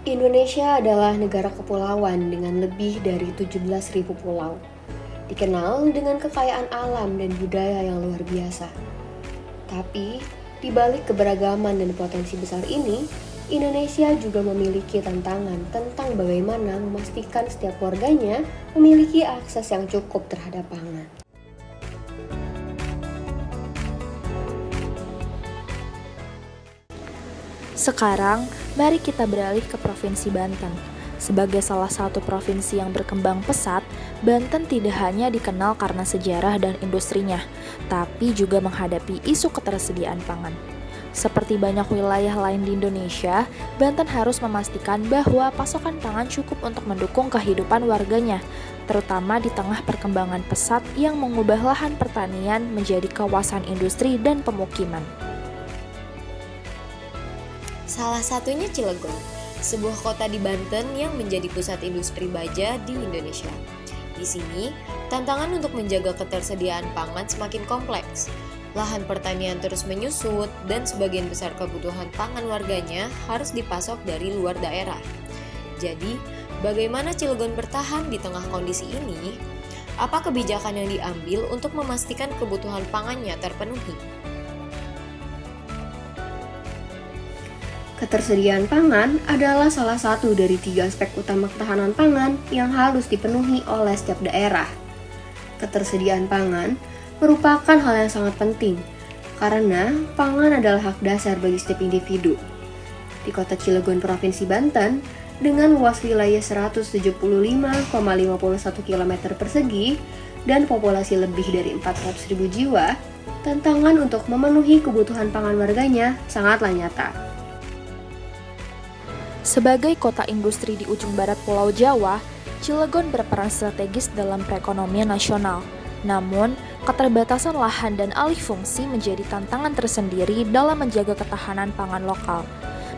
Indonesia adalah negara kepulauan dengan lebih dari 17.000 pulau. Dikenal dengan kekayaan alam dan budaya yang luar biasa. Tapi, di balik keberagaman dan potensi besar ini, Indonesia juga memiliki tantangan tentang bagaimana memastikan setiap warganya memiliki akses yang cukup terhadap pangan. Sekarang, mari kita beralih ke Provinsi Banten. Sebagai salah satu provinsi yang berkembang pesat, Banten tidak hanya dikenal karena sejarah dan industrinya, tapi juga menghadapi isu ketersediaan pangan. Seperti banyak wilayah lain di Indonesia, Banten harus memastikan bahwa pasokan pangan cukup untuk mendukung kehidupan warganya, terutama di tengah perkembangan pesat yang mengubah lahan pertanian menjadi kawasan industri dan pemukiman. Salah satunya Cilegon, sebuah kota di Banten yang menjadi pusat industri baja di Indonesia. Di sini, tantangan untuk menjaga ketersediaan pangan semakin kompleks. Lahan pertanian terus menyusut dan sebagian besar kebutuhan pangan warganya harus dipasok dari luar daerah. Jadi, bagaimana Cilegon bertahan di tengah kondisi ini? Apa kebijakan yang diambil untuk memastikan kebutuhan pangannya terpenuhi? Ketersediaan pangan adalah salah satu dari 3 aspek utama ketahanan pangan yang harus dipenuhi oleh setiap daerah. Ketersediaan pangan merupakan hal yang sangat penting karena pangan adalah hak dasar bagi setiap individu. Di kota Cilegon, Provinsi Banten, dengan luas wilayah 175,51 km persegi dan populasi lebih dari 400.000 jiwa, tantangan untuk memenuhi kebutuhan pangan warganya sangatlah nyata. Sebagai kota industri di ujung barat Pulau Jawa, Cilegon berperan strategis dalam perekonomian nasional. Namun, keterbatasan lahan dan alih fungsi menjadi tantangan tersendiri dalam menjaga ketahanan pangan lokal.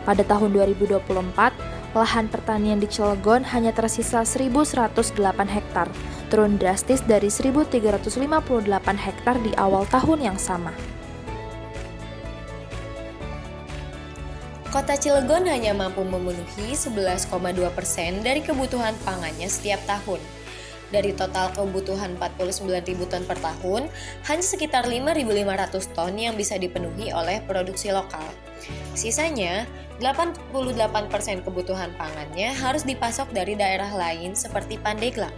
Pada tahun 2024, lahan pertanian di Cilegon hanya tersisa 1.108 hektar, turun drastis dari 1.358 hektar di awal tahun yang sama. Kota Cilegon hanya mampu memenuhi 11,2% dari kebutuhan pangannya setiap tahun. Dari total kebutuhan 49.000 ton per tahun, hanya sekitar 5.500 ton yang bisa dipenuhi oleh produksi lokal. Sisanya, 88% kebutuhan pangannya harus dipasok dari daerah lain seperti Pandeglang.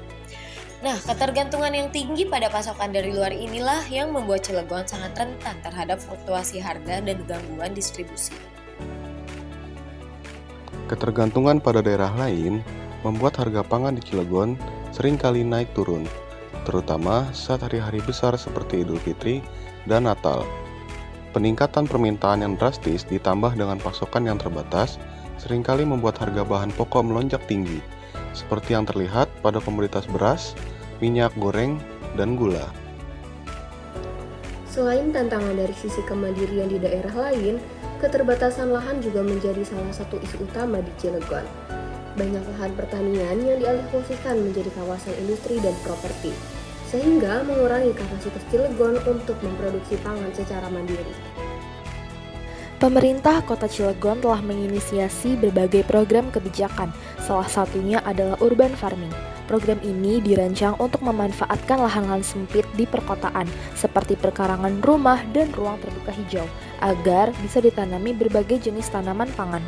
Nah, ketergantungan yang tinggi pada pasokan dari luar inilah yang membuat Cilegon sangat rentan terhadap fluktuasi harga dan gangguan distribusi. Ketergantungan pada daerah lain membuat harga pangan di Cilegon sering kali naik turun, terutama saat hari-hari besar seperti Idul Fitri dan Natal. Peningkatan permintaan yang drastis ditambah dengan pasokan yang terbatas seringkali membuat harga bahan pokok melonjak tinggi, seperti yang terlihat pada komoditas beras, minyak goreng, dan gula. Selain tantangan dari sisi kemandirian di daerah lain, keterbatasan lahan juga menjadi salah satu isu utama di Cilegon. Banyak lahan pertanian yang dialihfungsikan menjadi kawasan industri dan properti, sehingga mengurangi kapasitas Cilegon untuk memproduksi pangan secara mandiri. Pemerintah Kota Cilegon telah menginisiasi berbagai program kebijakan, salah satunya adalah urban farming. Program ini dirancang untuk memanfaatkan lahan-lahan sempit di perkotaan, seperti perkarangan rumah dan ruang terbuka hijau, agar bisa ditanami berbagai jenis tanaman pangan.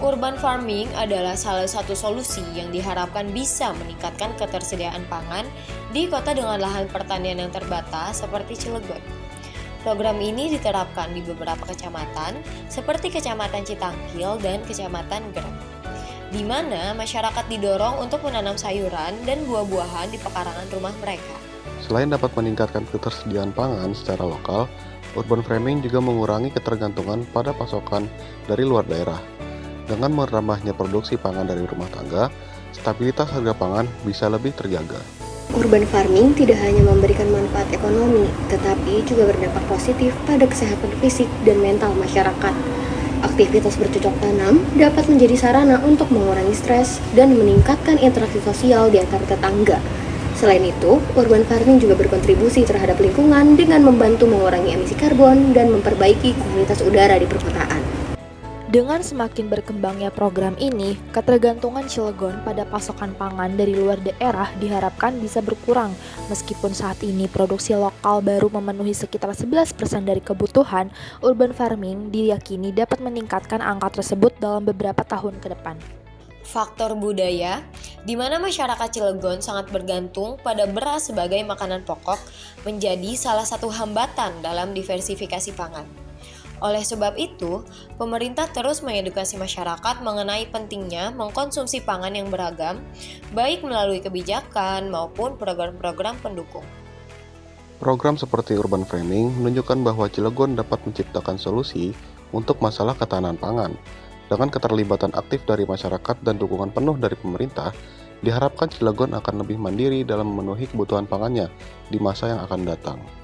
Urban farming adalah salah satu solusi yang diharapkan bisa meningkatkan ketersediaan pangan di kota dengan lahan pertanian yang terbatas seperti Cilegon. Program ini diterapkan di beberapa kecamatan seperti Kecamatan Citangkil dan Kecamatan Gerem, di mana masyarakat didorong untuk menanam sayuran dan buah-buahan di pekarangan rumah mereka. Selain dapat meningkatkan ketersediaan pangan secara lokal, urban farming juga mengurangi ketergantungan pada pasokan dari luar daerah. Dengan menambahnya produksi pangan dari rumah tangga, stabilitas harga pangan bisa lebih terjaga. Urban farming tidak hanya memberikan manfaat ekonomi, tetapi juga berdampak positif pada kesehatan fisik dan mental masyarakat. Aktivitas bercocok tanam dapat menjadi sarana untuk mengurangi stres dan meningkatkan interaksi sosial di antara tetangga. Selain itu, urban farming juga berkontribusi terhadap lingkungan dengan membantu mengurangi emisi karbon dan memperbaiki kualitas udara di perkotaan. Dengan semakin berkembangnya program ini, ketergantungan Cilegon pada pasokan pangan dari luar daerah diharapkan bisa berkurang. Meskipun saat ini produksi lokal baru memenuhi sekitar 11% dari kebutuhan, urban farming diyakini dapat meningkatkan angka tersebut dalam beberapa tahun ke depan. Faktor budaya, di mana masyarakat Cilegon sangat bergantung pada beras sebagai makanan pokok, menjadi salah satu hambatan dalam diversifikasi pangan. Oleh sebab itu, pemerintah terus mengedukasi masyarakat mengenai pentingnya mengkonsumsi pangan yang beragam, baik melalui kebijakan maupun program-program pendukung. Program seperti urban farming menunjukkan bahwa Cilegon dapat menciptakan solusi untuk masalah ketahanan pangan. Dengan keterlibatan aktif dari masyarakat dan dukungan penuh dari pemerintah, diharapkan Cilegon akan lebih mandiri dalam memenuhi kebutuhan pangannya di masa yang akan datang.